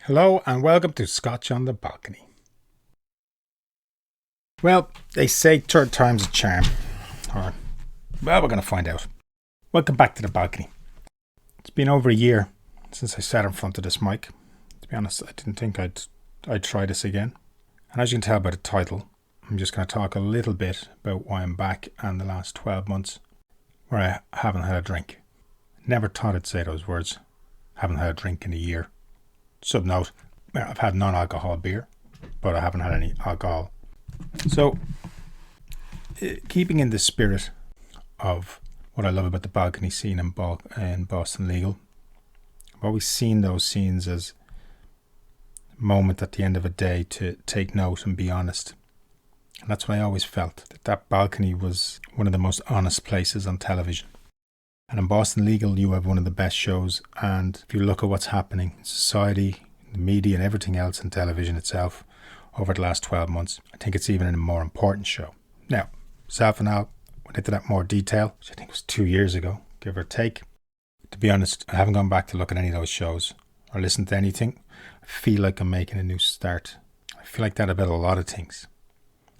Hello and welcome to Scotch on the Balcony. Well, they say third time's a charm. Or, well, we're going to find out. Welcome back to the balcony. It's been over a year since I sat in front of this mic. To be honest, I didn't think I'd try this again. And as you can tell by the title, I'm just going to talk a little bit about why I'm back and the last 12 months where I haven't had a drink. Never thought I'd say those words. Haven't had a drink in a year. Subnote, I've had non-alcohol beer, but I haven't had any alcohol. So, keeping in the spirit of what I love about the balcony scene in Boston Legal, I've always seen those scenes as a moment at the end of a day to take note and be honest. And that's what I always felt, that balcony was one of the most honest places on television. And in Boston Legal, you have one of the best shows. And if you look at what's happening in society, the media and everything else in television itself over the last 12 months, I think it's even a more important show. Now, myself and Al went into that more detail, which I think was 2 years ago, give or take. To be honest, I haven't gone back to look at any of those shows or listen to anything. I feel like I'm making a new start. I feel like that about a lot of things.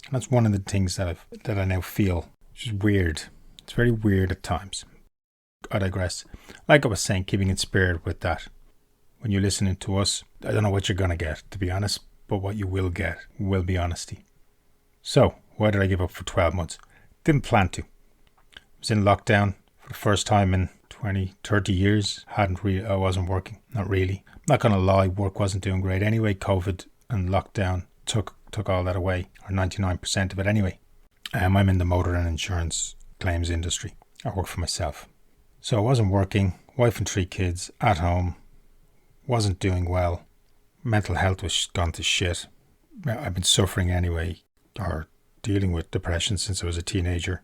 And that's one of the things that I now feel, which is weird. It's very weird at times. I digress. Like I was saying, keeping in spirit with that. When you're listening to us, I don't know what you're going to get, to be honest, but what you will get will be honesty. So, why did I give up for 12 months? Didn't plan to. I was in lockdown for the first time in 20, 30 years. I wasn't working. Not really. I'm not going to lie, work wasn't doing great anyway. COVID and lockdown took all that away, or 99% of it anyway. I'm in the motor and insurance claims industry. I work for myself. So I wasn't working, wife and 3 kids, at home, wasn't doing well. Mental health was gone to shit. I've been suffering anyway, or dealing with depression since I was a teenager.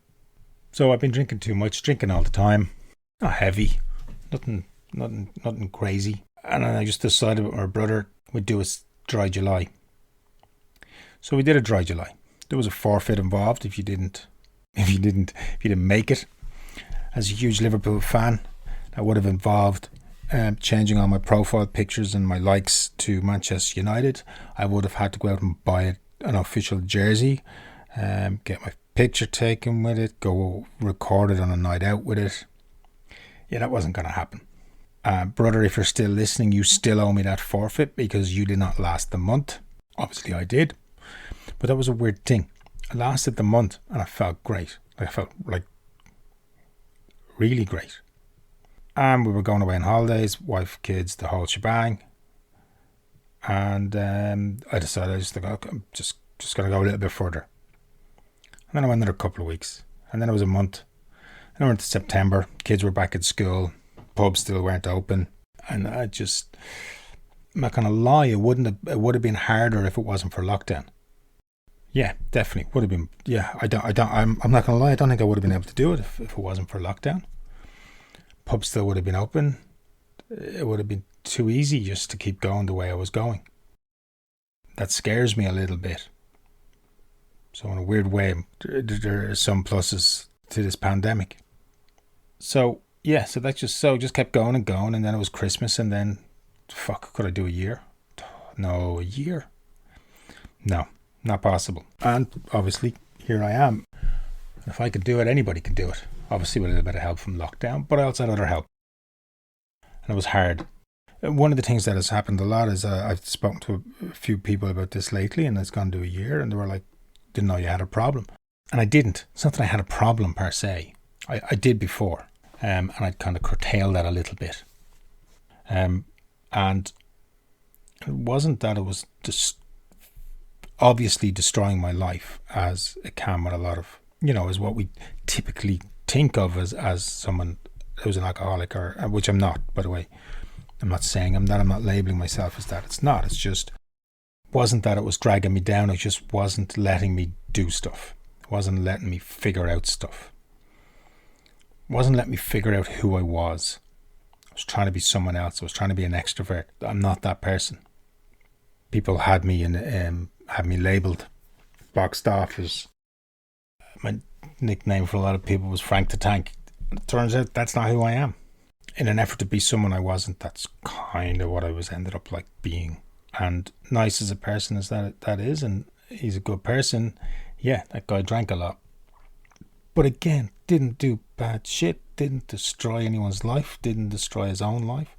So I've been drinking too much, drinking all the time. Not heavy, nothing crazy. And I just decided with my brother we'd do a dry July. So we did a dry July. There was a forfeit involved if you didn't make it. As a huge Liverpool fan, that would have involved changing all my profile pictures and my likes to Manchester United. I would have had to go out and buy an official jersey, get my picture taken with it, go record it on a night out with it. Yeah, that wasn't going to happen. Brother, if you're still listening, you still owe me that forfeit because you did not last the month. Obviously I did. But that was a weird thing. I lasted the month and I felt great. I felt like really great. And we were going away on holidays, wife, kids, the whole shebang. And I decided I'm just going to go a little bit further. And then I went another couple of weeks. And then it was a month. And I went to September. Kids were back at school. Pubs still weren't open. And I'm not going to lie, it would have been harder if it wasn't for lockdown. Yeah, definitely would have been. Yeah, I'm not going to lie. I don't think I would have been able to do it if it wasn't for lockdown. Pubs still would have been open. It would have been too easy just to keep going the way I was going. That scares me a little bit. So in a weird way, there are some pluses to this pandemic. So yeah, so that just kept going and going, and then it was Christmas, and then could I do a year? No, a year? No. Not possible. And obviously, here I am. If I could do it, anybody could do it. Obviously, with a little bit of help from lockdown, but I also had other help. And it was hard. One of the things that has happened a lot is I've spoken to a few people about this lately, and it's gone to a year, and they were like, didn't know you had a problem. And I didn't. It's not that I had a problem per se. I did before. And I'd kind of curtailed that a little bit. And it wasn't that it was just obviously destroying my life as it can with a lot of, as what we typically think of as someone who's an alcoholic, or which I'm not, by the way. I'm not saying I'm not labeling myself as that. It's not. It's just wasn't that it was dragging me down. It just wasn't letting me do stuff. It wasn't letting me figure out stuff. It wasn't letting me figure out who I was. I was trying to be someone else. I was trying to be an extrovert. I'm not that person. People had me labelled, boxed off as my nickname for a lot of people was Frank the Tank. It turns out that's not who I am. In an effort to be someone I wasn't, that's kind of what I ended up like being. And nice as a person as that is, and he's a good person, yeah, that guy drank a lot. But again, didn't do bad shit, didn't destroy anyone's life, didn't destroy his own life,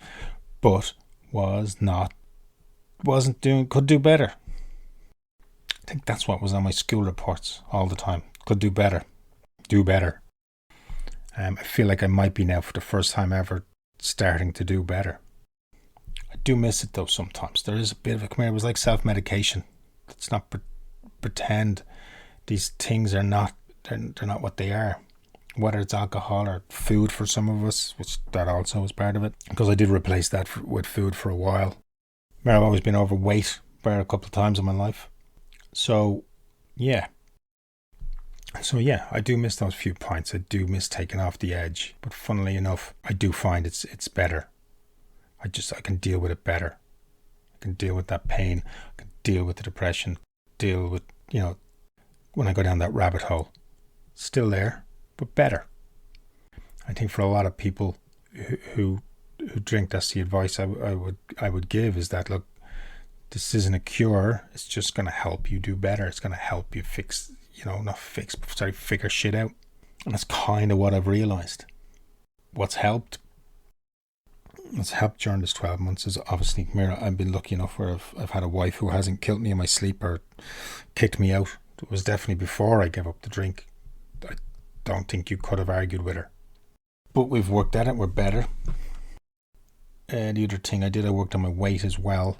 but could do better. I think that's what was on my school reports all the time. Could do better. Do better. I feel like I might be now, for the first time ever, starting to do better. I do miss it though sometimes. There is a bit of a, it was like self-medication. Let's not pretend these things are not, they're not what they are. Whether it's alcohol or food for some of us, which that also is part of it. Because I did replace that with food for a while. I've always been overweight by a couple of times in my life. So yeah, I do miss those few pints. I do miss taking off the edge. But funnily enough, I do find it's better. I can deal with it better. I can deal with that pain. I can deal with the depression. Deal with, when I go down that rabbit hole. Still there, but better. I think for a lot of people who drink, that's the advice I would give, is that, look, this isn't a cure. It's just going to help you do better. It's going to help you figure shit out. And that's kind of what I've realized. What's helped during this 12 months is obviously, I've been lucky enough where I've had a wife who hasn't killed me in my sleep or kicked me out. It was definitely before I gave up the drink. I don't think you could have argued with her. But we've worked at it. We're better. The other thing I worked on my weight as well.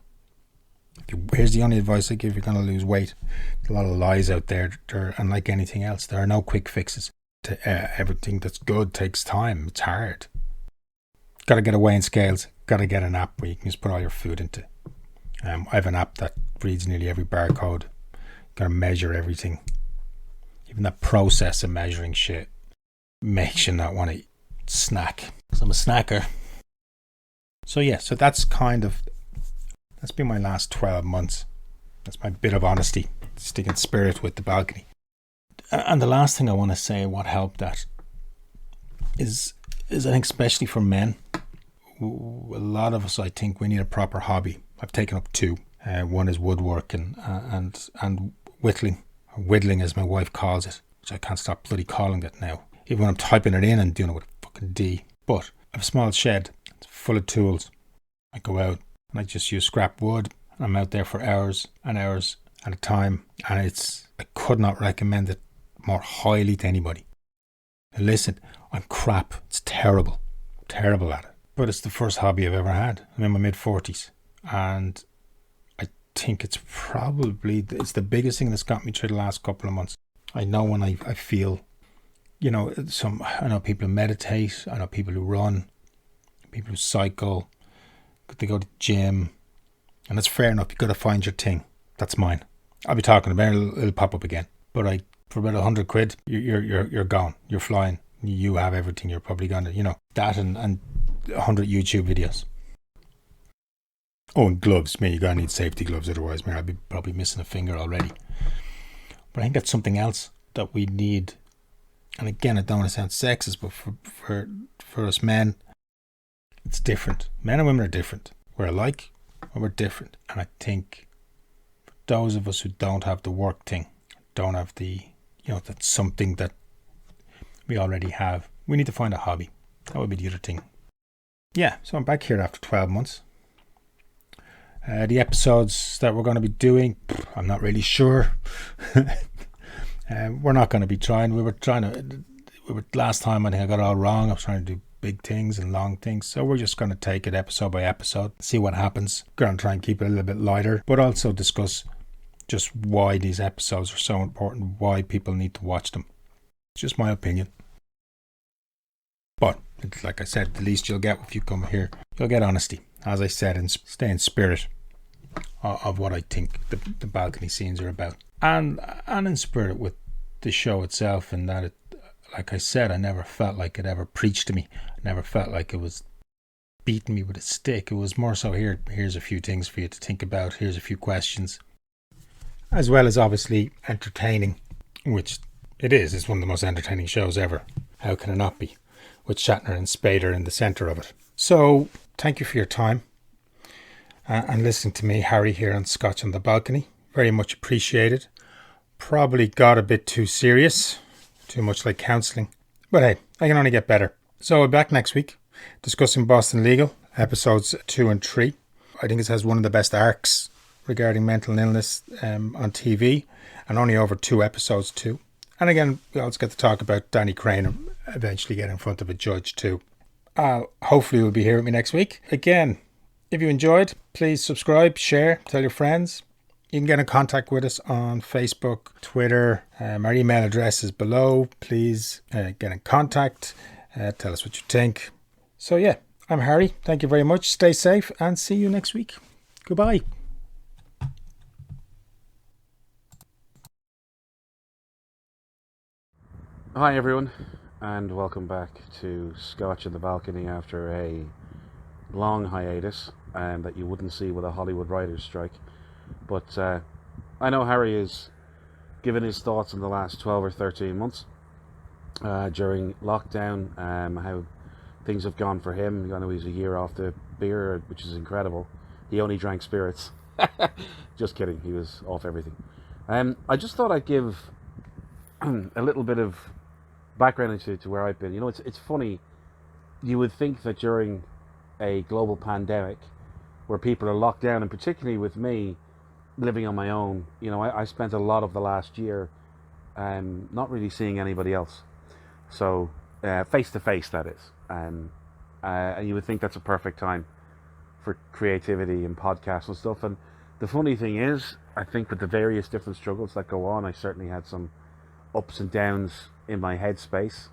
Here's the only advice I give: you're going to lose weight. There's a lot of lies out there, and like anything else, there are no quick fixes. Everything that's good takes time. It's hard. Got to get a weighing scales. Got to get an app where you can just put all your food into. I have an app that reads nearly every barcode. Got to measure everything. Even that process of measuring shit makes you not want to snack. Because I'm a snacker. So that's been my last 12 months. That's my bit of honesty, sticking spirit with the balcony. And the last thing I want to say, what helped that, is I think especially for men, a lot of us, I think we need a proper hobby. I've taken up two. One is woodworking and whittling, or whittling as my wife calls it, which I can't stop bloody calling it now. Even when I'm typing it in and doing it with a fucking D. But I have a small shed. It's full of tools. I go out and I just use scrap wood. I'm out there for hours and hours at a time, and I could not recommend it more highly to anybody. Now listen, I'm crap. It's terrible at it. But it's the first hobby I've ever had. I'm in my mid-40s, and I think it's the biggest thing that's got me through the last couple of months. I know when I feel, I know people who meditate, I know people who run, people who cycle, they go to the gym, and that's fair enough. You've got to find your thing. That's mine. I'll be talking about it, it'll pop up again. But for about £100, you're gone. You're flying. You have everything. You're probably gonna, that and 100 YouTube videos. Oh, and gloves. You're gonna need safety gloves, otherwise, I'll be probably missing a finger already. But I think that's something else that we need. And again, I don't want to sound sexist, but for us men, it's different. Men and women are different. We're alike, but we're different. And I think for those of us who don't have the work thing, don't have the, that's something that we already have, we need to find a hobby. That would be the other thing. Yeah, so I'm back here after 12 months. The episodes that we're going to be doing, I'm not really sure. We're not going to be trying. Last time I think I got it all wrong. I was trying to do big things and long things. So we're just going to take it episode by episode, see what happens. Going to try and keep it a little bit lighter, but also discuss just why these episodes are so important, why people need to watch them. It's just my opinion. But, like I said, the least you'll get if you come here, you'll get honesty. As I said, and stay in spirit of what I think the balcony scenes are about. And in spirit with the show itself, and that it, like I said, I never felt like it ever preached to me. I never felt like it was beating me with a stick. It was more so, here's a few things for you to think about. Here's a few questions. As well as obviously entertaining, which it is. It's one of the most entertaining shows ever. How can it not be? With Shatner and Spader in the centre of it. So, thank you for your time. and listening to me, Harry, here on Scotch on the Balcony. Very much appreciated. Probably got a bit too serious, too much like counselling. But hey, I can only get better. So we're back next week discussing Boston Legal, episodes 2 and 3. I think it has one of the best arcs regarding mental illness on TV, and only over 2 episodes too. And again, we also get to talk about Danny Crane and eventually get in front of a judge too. Hopefully you'll be here with me next week. Again, if you enjoyed, please subscribe, share, tell your friends. You can get in contact with us on Facebook, Twitter. Our email address is below. Please get in contact. Tell us what you think. So yeah, I'm Harry. Thank you very much. Stay safe and see you next week. Goodbye. Hi everyone, and welcome back to Scotch on the Balcony after a long hiatus that you wouldn't see with a Hollywood writers' strike. But I know Harry has given his thoughts in the last 12 or 13 months during lockdown, how things have gone for him. I know he's a year off the beer, which is incredible. He only drank spirits. Just kidding, he was off everything. I just thought I'd give a little bit of background to where I've been. You know, it's funny. You would think that during a global pandemic where people are locked down, and particularly with me living on my own, you know, I spent a lot of the last year not really seeing anybody else. So face to face, that is. And you would think that's a perfect time for creativity and podcasts and stuff. And the funny thing is, I think with the various different struggles that go on, I certainly had some ups and downs in my headspace,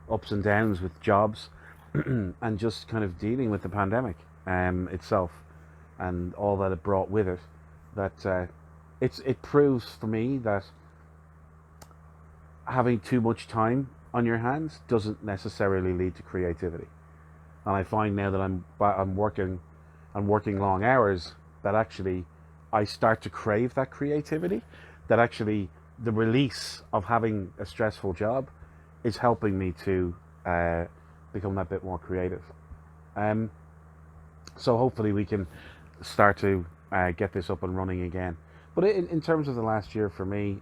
ups and downs with jobs, and just kind of dealing with the pandemic itself and all that it brought with it. That it proves for me that having too much time on your hands doesn't necessarily lead to creativity. And I find now that I'm working long hours, that actually I start to crave that creativity. That actually the release of having a stressful job is helping me to become that bit more creative. So hopefully we can start to get this up and running again. But in terms of the last year for me,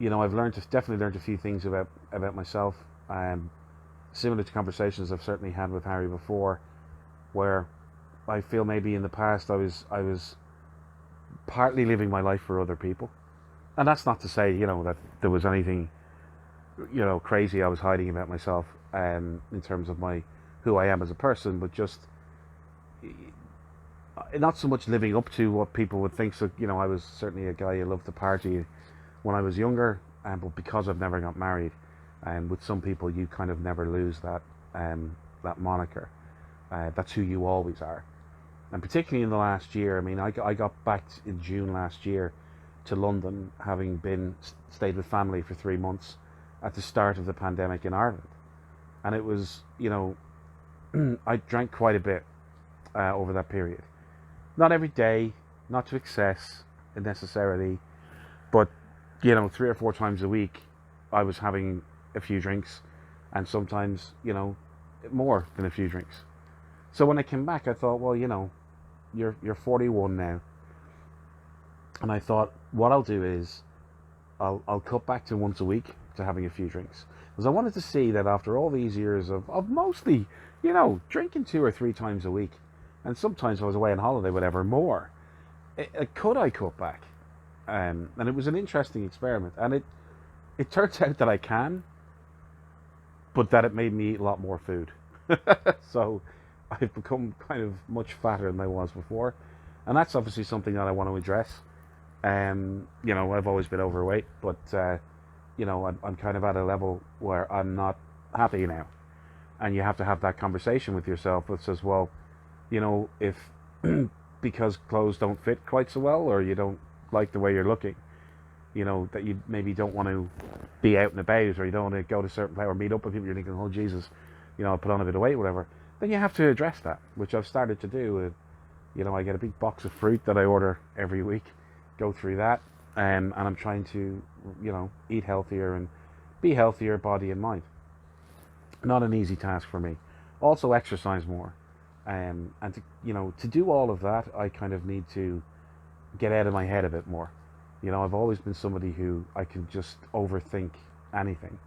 you know, I've definitely learned a few things about myself. Similar to conversations I've certainly had with Harry before, where I feel maybe in the past I was partly living my life for other people. And that's not to say, you know, that there was anything, you know, crazy I was hiding about myself in terms of who I am as a person, but just not so much living up to what people would think. So, you know, I was certainly a guy who loved to party when I was younger, but because I've never got married, and with some people you kind of never lose that moniker. That's who you always are. And particularly in the last year, I mean, I got back in June last year to London, having stayed with family for 3 months at the start of the pandemic in Ireland. And it was, you know, I drank quite a bit over that period. Not every day, not to excess necessarily, but, you know, 3 or 4 times a week I was having a few drinks, and sometimes, you know, more than a few drinks. So when I came back, I thought, well, you know, you're 41 now. And I thought, what I'll do is I'll cut back to once a week to having a few drinks. Because I wanted to see that after all these years of mostly, you know, drinking 2 or 3 times a week, and sometimes if I was away on holiday, whatever, more, could I cut back? And it was an interesting experiment. And it turns out that I can, but that it made me eat a lot more food. So I've become kind of much fatter than I was before. And that's obviously something that I want to address. You know, I've always been overweight, but you know, I'm kind of at a level where I'm not happy now. And you have to have that conversation with yourself that says, well, you know, if because clothes don't fit quite so well, or you don't like the way you're looking, you know, that you maybe don't want to be out and about, or you don't want to go to certain place or meet up with people, you're thinking, oh Jesus, you know, I'll put on a bit of weight, whatever, then you have to address that, which I've started to do. You know, I get a big box of fruit that I order every week, go through that, and I'm trying to, you know, eat healthier and be healthier, body and mind. Not an easy task for me. Also exercise more. And to do all of that, I kind of need to get out of my head a bit more. I've always been somebody who I can just overthink anything,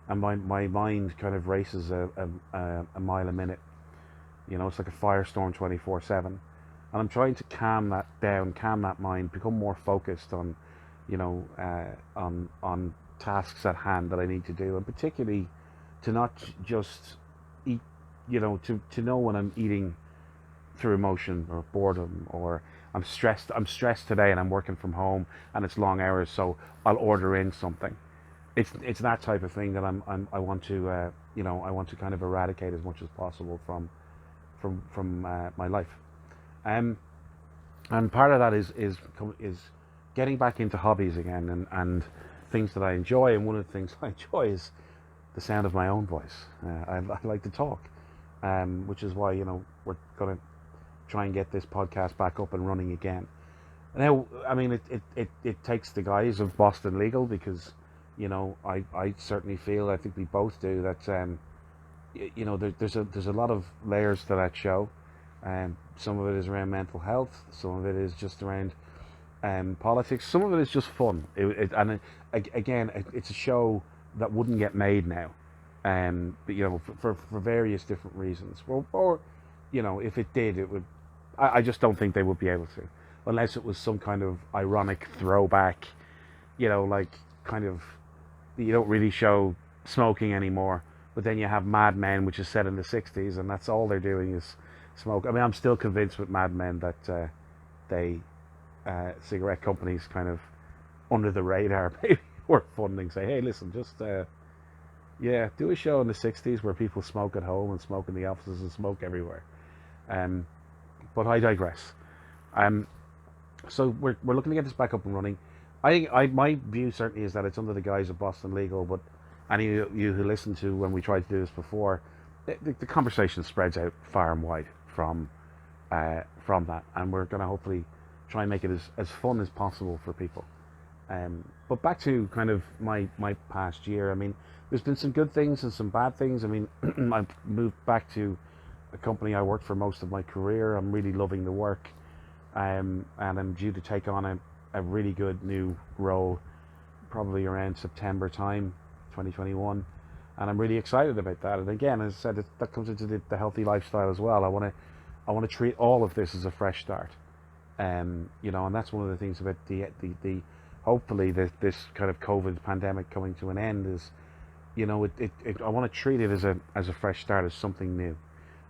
and my mind kind of races a mile a minute. It's like a firestorm 24/7, and I'm trying to calm that down, calm that mind, become more focused on, on tasks at hand that I need to do, and particularly to not just eat, to know when I'm eating through emotion or boredom, or I'm stressed today and I'm working from home and it's long hours, so I'll order in something. It's that type of thing that I want to I want to kind of eradicate as much as possible from my life. And part of that is getting back into hobbies again, and things that I enjoy. And one of the things I enjoy is the sound of my own voice. I like to talk, which is why we're going to try and get this podcast back up and running again. Now, I mean, it takes the guys of Boston Legal, because I certainly feel, I think we both do, that there's a lot of layers to that show. Some of it is around mental health, some of it is just around politics, some of it is just fun. Again, it's a show that wouldn't get made now, but for various different reasons. Or if it did, it would. I just don't think they would be able to, unless it was some kind of ironic throwback. Like kind of, you don't really show smoking anymore, but then you have Mad Men, which is set in the '60s, and that's all they're doing is smoke. I mean, I'm still convinced with Mad Men that cigarette companies kind of under the radar maybe were funding, say, hey, listen, just do a show in the '60s where people smoke at home and smoke in the offices and smoke everywhere. But I digress. So we're looking to get this back up and running. My view certainly is that it's under the guise of Boston Legal, but any of you who listened to when we tried to do this before, the conversation spreads out far and wide from that, and we're going to hopefully try and make it as fun as possible for people. But back to kind of my past year. I mean, there's been some good things and some bad things. I mean, I've moved back to a company I worked for most of my career. I'm really loving the work, and I'm due to take on a really good new role probably around September time 2021, and I'm really excited about that. And again, as I said, that comes into the healthy lifestyle as well. I want to treat all of this as a fresh start, and that's one of the things about the hopefully this kind of COVID pandemic coming to an end is, I want to treat it as a fresh start, as something new.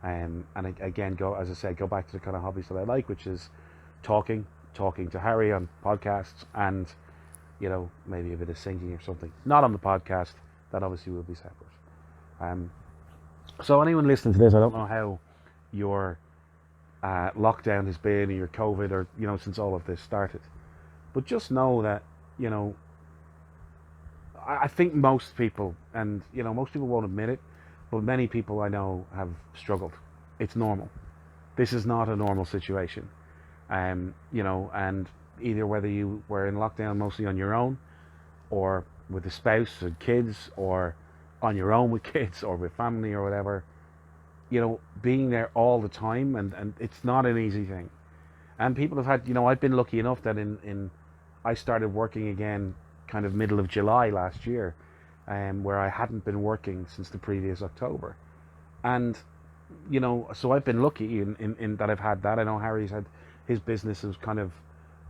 And again, go back to the kind of hobbies that I like, which is talking to Harry on podcasts, and maybe a bit of singing or something. Not on the podcast, that obviously will be separate. So anyone listening to this, I don't know how your lockdown has been, or your COVID, or since all of this started, but just know that I think most people, and most people won't admit it, but many people I know have struggled. It's normal. This is not a normal situation. And either whether you were in lockdown mostly on your own, or with a spouse and kids, or on your own with kids, or with family or whatever, being there all the time, and it's not an easy thing. And people have had, I've been lucky enough that I started working again kind of middle of July last year, where I hadn't been working since the previous October. And so I've been lucky in that I've had that. I know Harry's had his business is kind of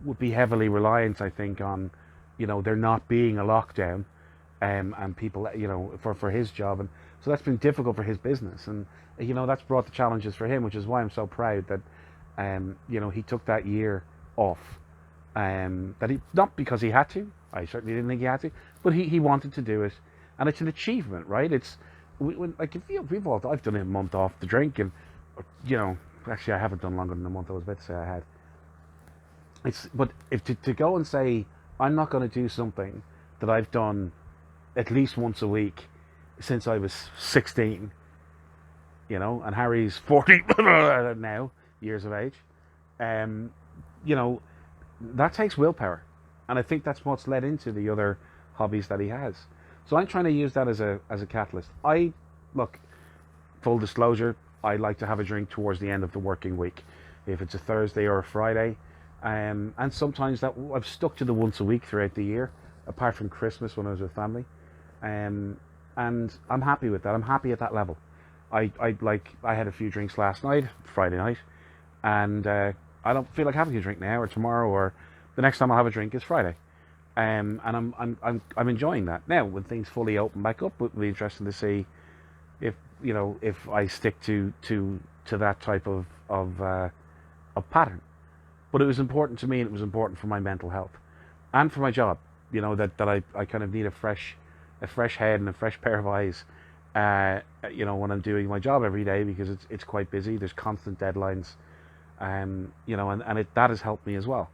would be heavily reliant, I think, on there not being a lockdown, and people for his job, and so that's been difficult for his business, and that's brought the challenges for him, which is why I'm so proud that he took that year off, that he, not because he had to, I certainly didn't think he had to, but he wanted to do it, and it's an achievement, right? It's like we've all, I've done a month off the drink, and actually I haven't done longer than a month. I was about to say I had. But if to go and say I'm not going to do something that I've done at least once a week since I was 16, and Harry's 40 now, years of age, that takes willpower, and I think that's what's led into the other hobbies that he has. So I'm trying to use that as a catalyst. Look, full disclosure, I like to have a drink towards the end of the working week, if it's a Thursday or a Friday. And sometimes that I've stuck to the once a week throughout the year, apart from Christmas when I was with family. And I'm happy with that. I'm happy at that level. I had a few drinks last night, Friday night, and I don't feel like having a drink now or tomorrow or the next time I'll have a drink is Friday. And I'm enjoying that. Now, when things fully open back up, it'll be interesting to see if if I stick to that type of pattern. But it was important to me, and it was important for my mental health and for my job. That I kind of need a fresh head and a fresh pair of eyes. When I'm doing my job every day, because it's quite busy. There's constant deadlines, and that has helped me as well.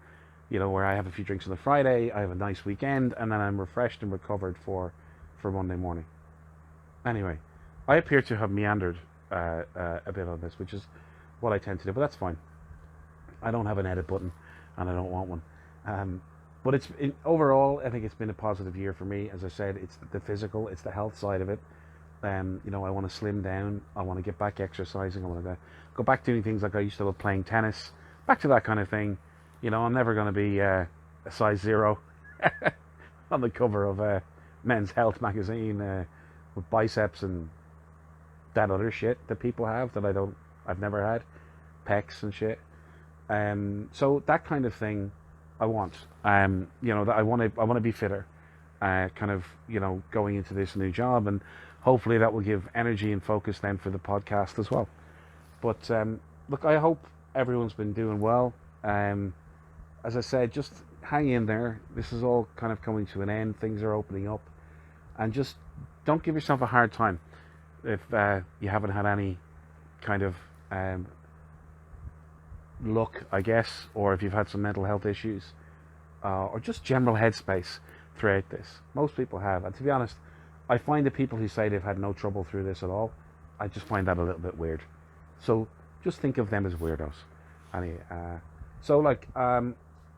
Where I have a few drinks on the Friday, I have a nice weekend, and then I'm refreshed and recovered for Monday morning. Anyway, I appear to have meandered a bit on this, which is what I tend to do, but that's fine. I don't have an edit button, and I don't want one. But overall, I think it's been a positive year for me. As I said, it's the physical, it's the health side of it. I want to slim down. I want to get back exercising. I want to go back doing things like I used to love, playing tennis. Back to that kind of thing. I'm never going to be a size 0 on the cover of Men's Health magazine with biceps and that other shit that people have that I've never had, pecs and shit. So that kind of thing I want. That I want to be fitter. Going into this new job, and hopefully that will give energy and focus then for the podcast as well. But look, I hope everyone's been doing well. As I said, just hang in there. This is all kind of coming to an end. Things are opening up, and just don't give yourself a hard time if you haven't had any kind of luck, I guess, or if you've had some mental health issues, or just general headspace throughout this. Most people have, and to be honest, I find the people who say they've had no trouble through this at all, I just find that a little bit weird. So just think of them as weirdos. Anyway,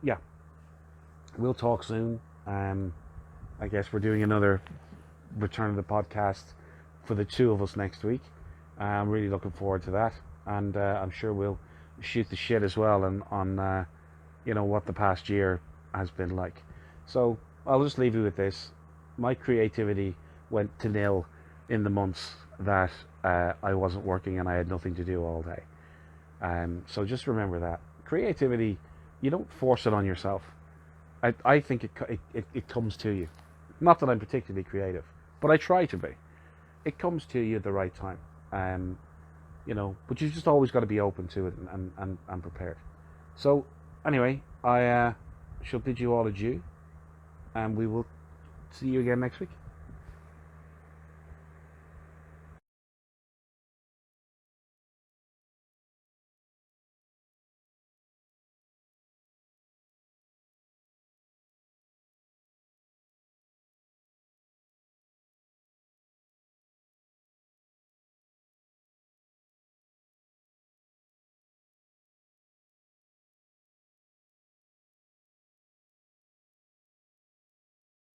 yeah, we'll talk soon. I guess we're doing another return of the podcast for the two of us next week. I'm really looking forward to that, and I'm sure we'll shoot the shit as well on what the past year has been like. So I'll just leave you with this. My creativity went to nil in the months that I wasn't working and I had nothing to do all day. So just remember that creativity, you don't force it on yourself. I think it comes to you. Not that I'm particularly creative, but I try to be. It comes to you at the right time. But you've just always got to be open to it and prepared. So anyway, I shall bid you all adieu, and we will see you again next week.